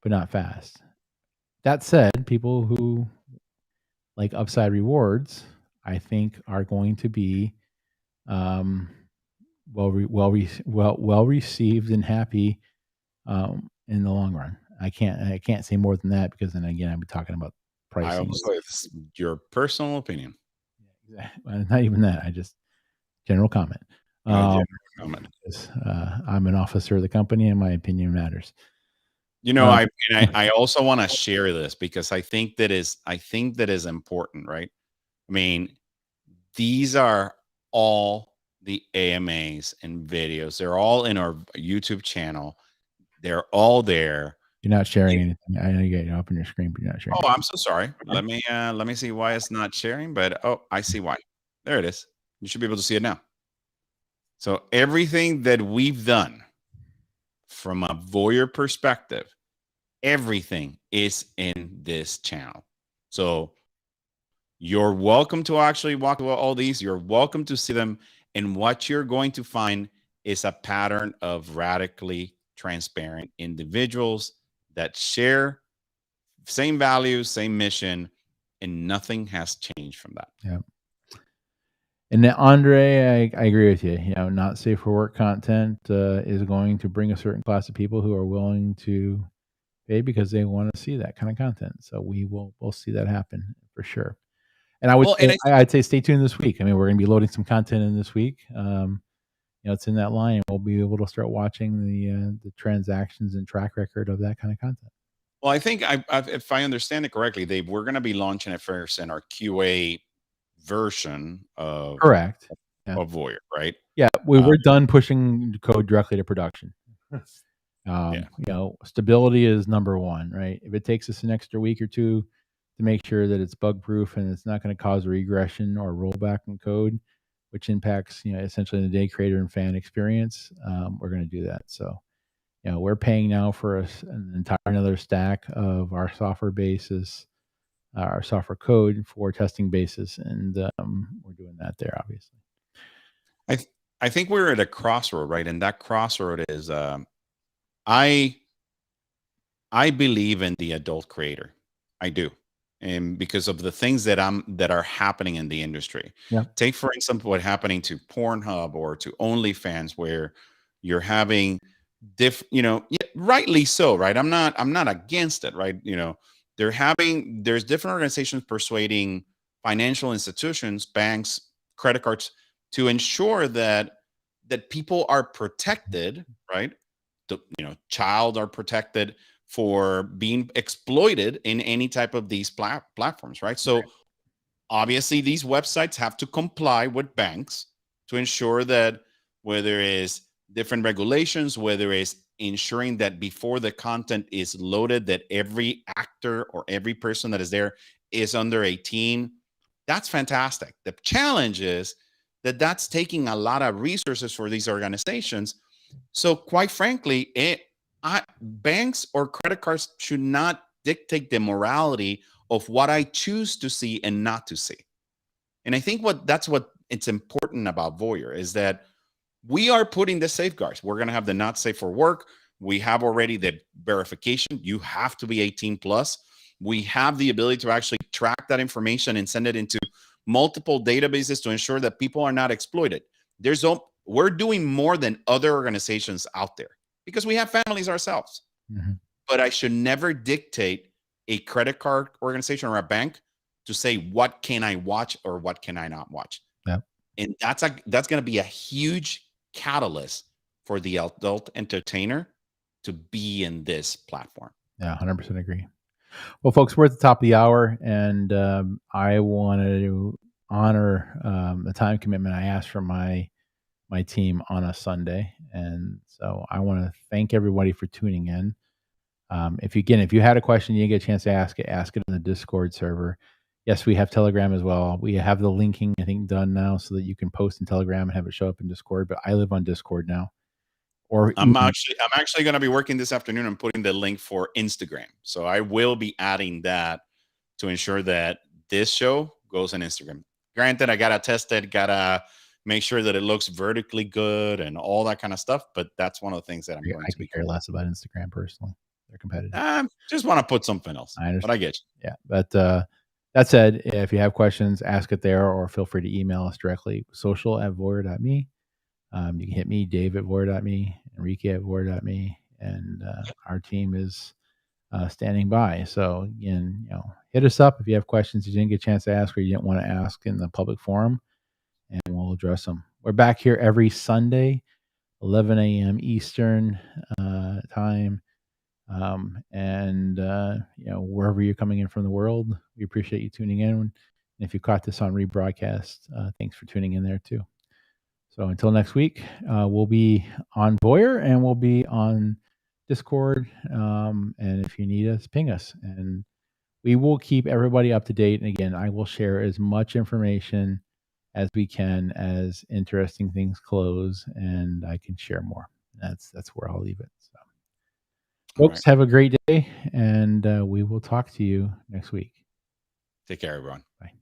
but not fast. That said, people who like upside rewards, I think, are going to be um, well received and happy in the long run. I can't say more than that, because then again, I'd be talking about I pricing. also, it's your personal opinion. Not even that. I just general comment. Yeah, comment. I'm an officer of the company, and my opinion matters. I also want to share this because I think that is important, right? I mean, these are all the AMAs and videos. They're all in our YouTube channel. They're all there. You're not sharing anything. I know you got it up on your screen, but you're not sharing. Oh, I'm so sorry. Let me see why it's not sharing, but I see why. There it is. You should be able to see it now. So everything that we've done from a voyeur perspective, everything is in this channel. So you're welcome to actually walk through all these. You're welcome to see them. And what you're going to find is a pattern of radically transparent individuals that share same values, same mission, and nothing has changed from that. Yeah. And then Andre, I agree with you. Not safe for work content is going to bring a certain class of people who are willing to pay because they want to see that kind of content. So we'll see that happen for sure. And I'd say stay tuned this week. I mean, we're going to be loading some content in this week. It's in that line. We'll be able to start watching the transactions and track record of that kind of content. Well, I think if I understand it correctly, we're going to be launching it first in our QA version of Correct. Yeah. of Voyeur, right? Yeah, we're done pushing code directly to production. Yeah. Stability is number one, right? If it takes us an extra week or two to make sure that it's bug proof and it's not going to cause a regression or rollback in code, which impacts essentially the day creator and fan experience, we're going to do that. So we're paying now for an entire another stack of our software basis, our software code for testing basis, and we're doing that there, obviously. I think we're at a crossroad, right? And that crossroad is I believe in the adult creator. I do. And because of the things that are happening in the industry. Yeah. Take, for instance, what's happening to Pornhub or to OnlyFans, where you're having rightly so, right? I'm not against it, right? There's different organizations persuading financial institutions, banks, credit cards, to ensure that people are protected, right? Child are protected for being exploited in any type of these platforms, right? So obviously these websites have to comply with banks to ensure that whether it's different regulations, whether it's ensuring that before the content is loaded, that every actor or every person that is there is under 18, That's fantastic. The challenge is that that's taking a lot of resources for these organizations. So, quite frankly, banks or credit cards should not dictate the morality of what I choose to see and not to see. And I think that's what it's important about Voyeur is that we are putting the safeguards. We're going to have the not safe for work. We have already the verification. You have to be 18 plus. We have the ability to actually track that information and send it into multiple databases to ensure that people are not exploited. We're doing more than other organizations out there because we have families ourselves. Mm-hmm. But I should never dictate a credit card organization or a bank to say what can I watch or what can I not watch. Yeah. And that's going to be a huge catalyst for the adult entertainer to be in this platform. Yeah, 100% agree. Well, folks, we're at the top of the hour, and I wanted to honor the time commitment I asked from my team on a Sunday, and so I want to thank everybody for tuning in. If you had a question, you didn't get a chance to ask it in the Discord server. Yes, we have Telegram as well. We have the linking, I think, done now so that you can post in Telegram and have it show up in Discord. But I live on Discord now. Or I'm actually going to be working this afternoon and putting the link for Instagram. So I will be adding that to ensure that this show goes on Instagram. Granted, I gotta test it, gotta make sure that it looks vertically good and all that kind of stuff. But that's one of the things that I'm going to be care less about Instagram personally. They're competitive. Just want to put something else. I understand. But I get you. Yeah, but that said, if you have questions, ask it there, or feel free to email us directly. social@voyeur.me. You can hit me, Dave@voyeur.me, Enrique@voyeur.me, and our team is standing by. So again, hit us up if you have questions you didn't get a chance to ask or you didn't want to ask in the public forum, and we'll address them. We're back here every Sunday, 11 a.m. Eastern time. And wherever you're coming in from the world, we appreciate you tuning in. And if you caught this on rebroadcast, thanks for tuning in there too. So until next week, we'll be on Voyeur and we'll be on Discord. And if you need us, ping us, and we will keep everybody up to date. And again, I will share as much information as we can as interesting things close, and I can share more. That's where I'll leave it. So, folks, have a great day, and we will talk to you next week. Take care, everyone. Bye.